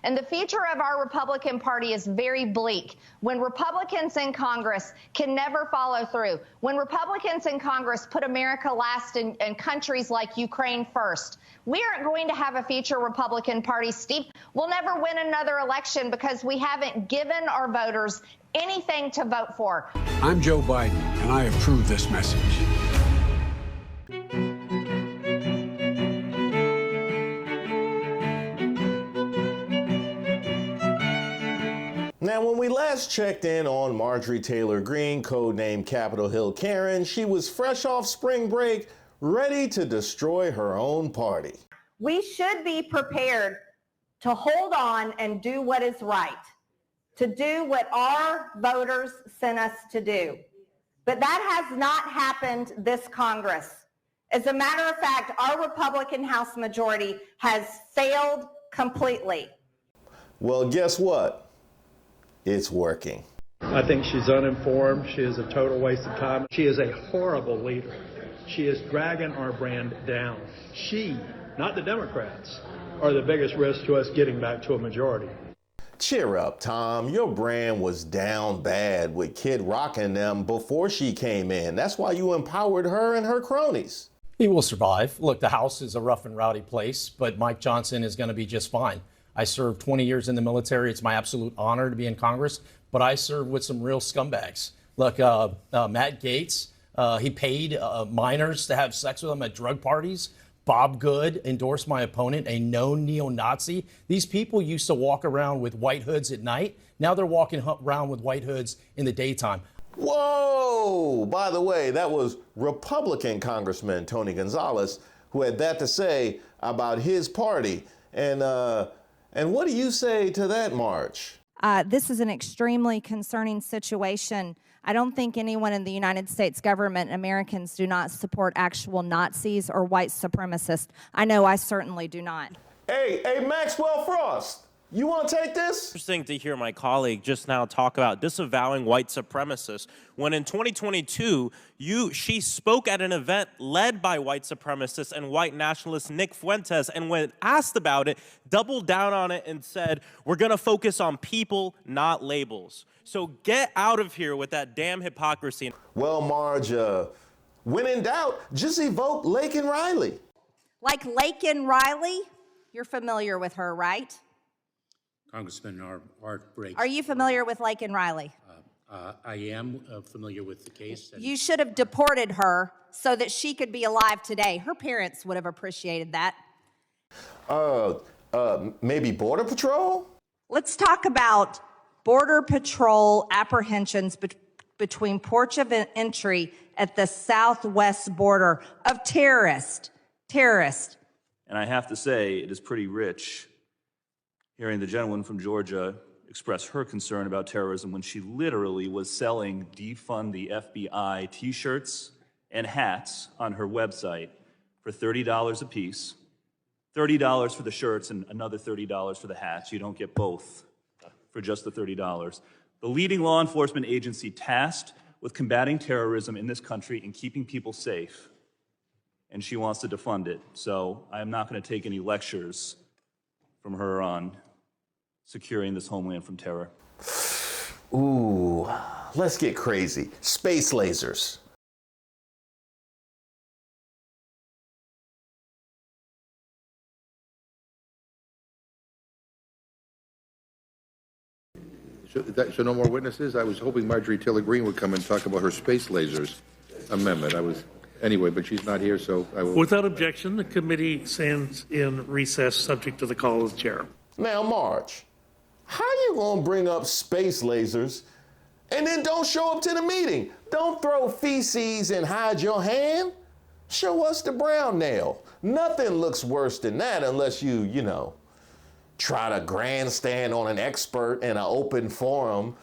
And the future of our Republican Party is very bleak. When Republicans in Congress can never follow through, when Republicans in Congress put America last and countries like Ukraine first, we aren't going to have a future Republican Party, Steve. We'll never win another election because we haven't given our voters anything to vote for. I'm Joe Biden, and I approve this message. Now, when we last checked in on Marjorie Taylor Greene, codenamed Capitol Hill Karen, she was fresh off spring break, ready to destroy her own party. We should be prepared to hold on and do what is right, to do what our voters sent us to do. But that has not happened this Congress. As a matter of fact, our Republican House majority has failed completely. Well, guess what? It's working. I think she's uninformed. She is a total waste of time. She is a horrible leader. She is dragging our brand down. She, not the Democrats, are the biggest risk to us getting back to a majority. Cheer up, Tom. Your brand was down bad with Kid Rock and them before she came in. That's why you empowered her and her cronies. He will survive. Look, the House is a rough and rowdy place, but Mike Johnson is going to be just fine. I served 20 years in the military. It's my absolute honor to be in Congress, but I served with some real scumbags. Look, Matt Gaetz, he paid minors to have sex with him at drug parties. Bob Good endorsed my opponent, a known neo-Nazi. These people used to walk around with white hoods at night. Now they're walking around with white hoods in the daytime. Whoa! By the way, that was Republican Congressman Tony Gonzalez who had that to say about his party. And what do you say to that, Marge? This is an extremely concerning situation. I don't think anyone in the United States government, Americans, do not support actual Nazis or white supremacists. I know I certainly do not. Hey, Maxwell Frost, you want to take this? Interesting to hear my colleague just now talk about disavowing white supremacists when in 2022, she spoke at an event led by white supremacist and white nationalist Nick Fuentes, and when asked about it, doubled down on it and said, we're going to focus on people, not labels. So get out of here with that damn hypocrisy. Well, Marge, when in doubt, just evoke Laken Riley. Like Laken Riley? You're familiar with her, right? Congressman Art Briggs. Are you familiar with Laken Riley? I am familiar with the case. You should have deported her so that she could be alive today. Her parents would have appreciated that. Maybe Border Patrol? Let's talk about Border Patrol apprehensions between ports of entry at the southwest border of terrorists. And I have to say, it is pretty rich hearing the gentleman from Georgia express her concern about terrorism when she literally was selling defund the FBI t-shirts and hats on her website for $30 a piece. $30 for the shirts and another $30 for the hats. You don't get both for just the $30. The leading law enforcement agency tasked with combating terrorism in this country and keeping people safe. And she wants to defund it. So I am not going to take any lectures from her on securing this homeland from terror. Ooh, let's get crazy. Space lasers. So no more witnesses? I was hoping Marjorie Taylor Greene would come and talk about her space lasers amendment. Anyway, but she's not here, so I will. Without objection, the committee stands in recess subject to the call of the chair. Now, Marge, how you gonna bring up space lasers and then don't show up to the meeting? Don't throw feces and hide your hand. Show us the brown nail. Nothing looks worse than that unless you try to grandstand on an expert in an open forum,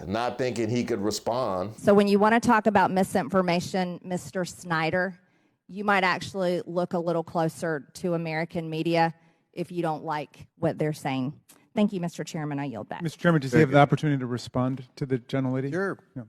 not thinking he could respond. So when you want to talk about misinformation, Mr. Snyder, you might actually look a little closer to American media if you don't like what they're saying. Thank you, Mr. Chairman. I yield back. Mr. Chairman, does he have the opportunity to respond to the gentlelady? Sure. Yeah.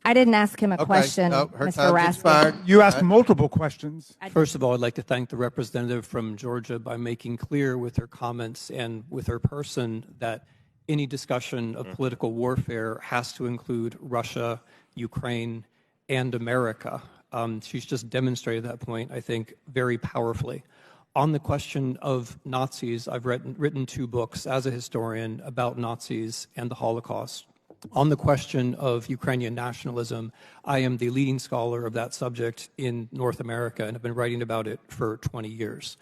I didn't ask him a question, her Mr. time's Raskin. expired. You asked multiple questions. First of all, I'd like to thank the representative from Georgia by making clear with her comments and with her person that any discussion of political warfare has to include Russia, Ukraine, and America. She's just demonstrated that point, I think, very powerfully. On the question of Nazis, I've written 2 books as a historian about Nazis and the Holocaust. On the question of Ukrainian nationalism, I am the leading scholar of that subject in North America and have been writing about it for 20 years.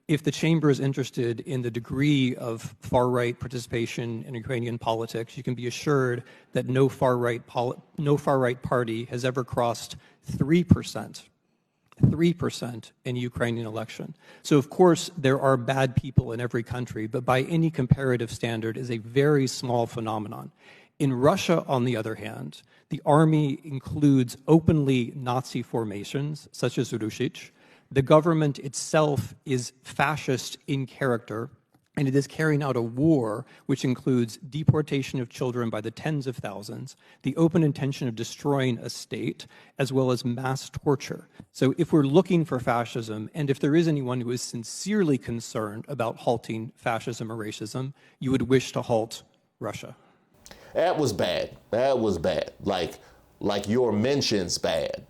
If the chamber is interested in the degree of far-right participation in Ukrainian politics, you can be assured that no far-right party has ever crossed 3% in a Ukrainian election. So, of course, there are bad people in every country, but by any comparative standard is a very small phenomenon. In Russia, on the other hand, the army includes openly Nazi formations, such as Rushich. The government itself is fascist in character, and it is carrying out a war which includes deportation of children by the tens of thousands, the open intention of destroying a state, as well as mass torture. So if we're looking for fascism, and if there is anyone who is sincerely concerned about halting fascism or racism, you would wish to halt Russia. That was bad. That was bad. Like your mention's bad.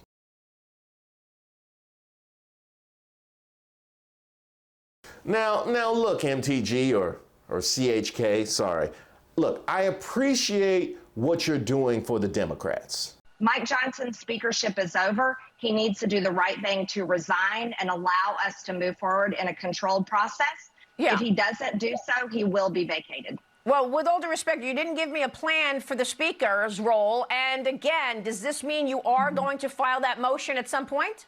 Now look, MTG or CHK, sorry. Look, I appreciate what you're doing for the Democrats. Mike Johnson's speakership is over. He needs to do the right thing to resign and allow us to move forward in a controlled process. Yeah. If he doesn't do so, he will be vacated. Well, with all due respect, you didn't give me a plan for the speaker's role. And again, does this mean you are going to file that motion at some point?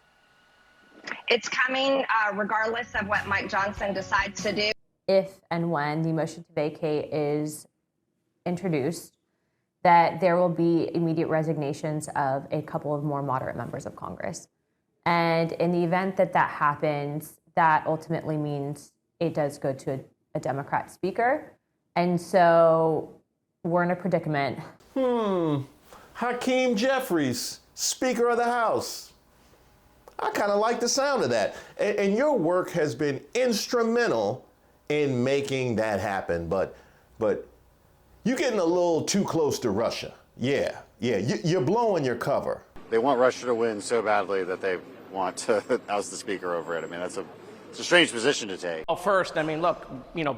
It's coming regardless of what Mike Johnson decides to do. If and when the motion to vacate is introduced, that there will be immediate resignations of a couple of more moderate members of Congress. And in the event that that happens, that ultimately means it does go to a Democrat speaker. And so we're in a predicament. Hakeem Jeffries, Speaker of the House. I kind of like the sound of that. And your work has been instrumental in making that happen. But you're getting a little too close to Russia. Yeah, you're blowing your cover. They want Russia to win so badly that they want to oust the speaker over it. I mean, it's a strange position to take. Well, first, I mean, look,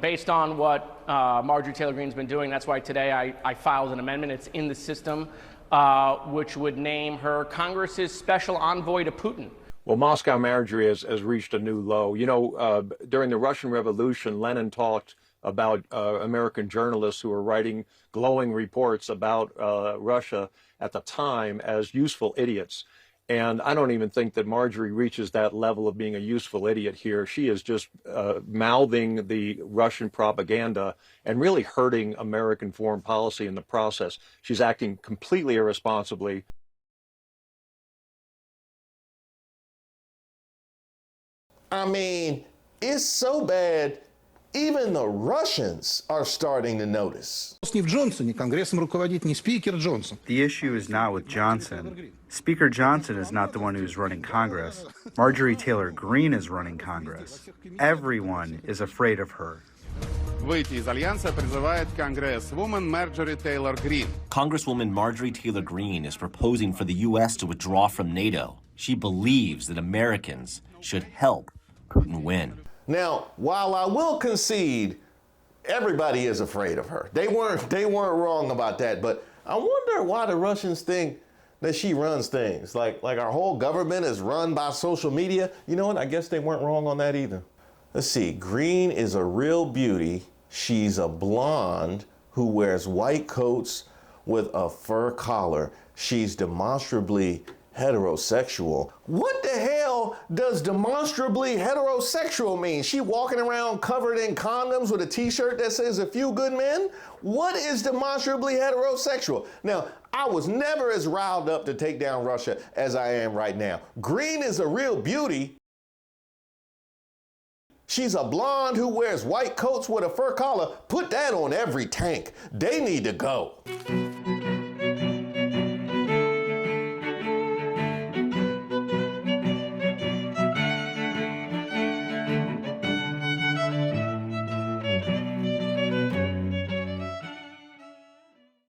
based on what Marjorie Taylor Greene's been doing, that's why today I filed an amendment. It's in the system, which would name her Congress's special envoy to Putin. Well, Moscow Marjorie has reached a new low. During the Russian Revolution, Lenin talked about American journalists who were writing glowing reports about Russia at the time as useful idiots. And I don't even think that Marjorie reaches that level of being a useful idiot here. She is just mouthing the Russian propaganda and really hurting American foreign policy in the process. She's acting completely irresponsibly. I mean, it's so bad, even the Russians are starting to notice. The issue is not with Johnson. Speaker Johnson is not the one who's running Congress. Marjorie Taylor Greene is running Congress. Everyone is afraid of her. Выйти из Альянса призывает congresswoman Marjorie Taylor Greene. Congresswoman Marjorie Taylor Greene is proposing for the U.S. to withdraw from NATO. She believes that Americans should help Putin win. Now, while I will concede, everybody is afraid of her. They weren't wrong about that, but I wonder why the Russians think that she runs things. Like our whole government is run by social media. You know what? I guess they weren't wrong on that either. Let's see. Greene is a real beauty. She's a blonde who wears white coats with a fur collar. She's demonstrably heterosexual. What the hell does demonstrably heterosexual mean? She walking around covered in condoms with a t-shirt that says "A Few Good Men"? What is demonstrably heterosexual? Now, I was never as riled up to take down Russia as I am right now. Greene is a real beauty. She's a blonde who wears white coats with a fur collar. Put that on every tank. They need to go.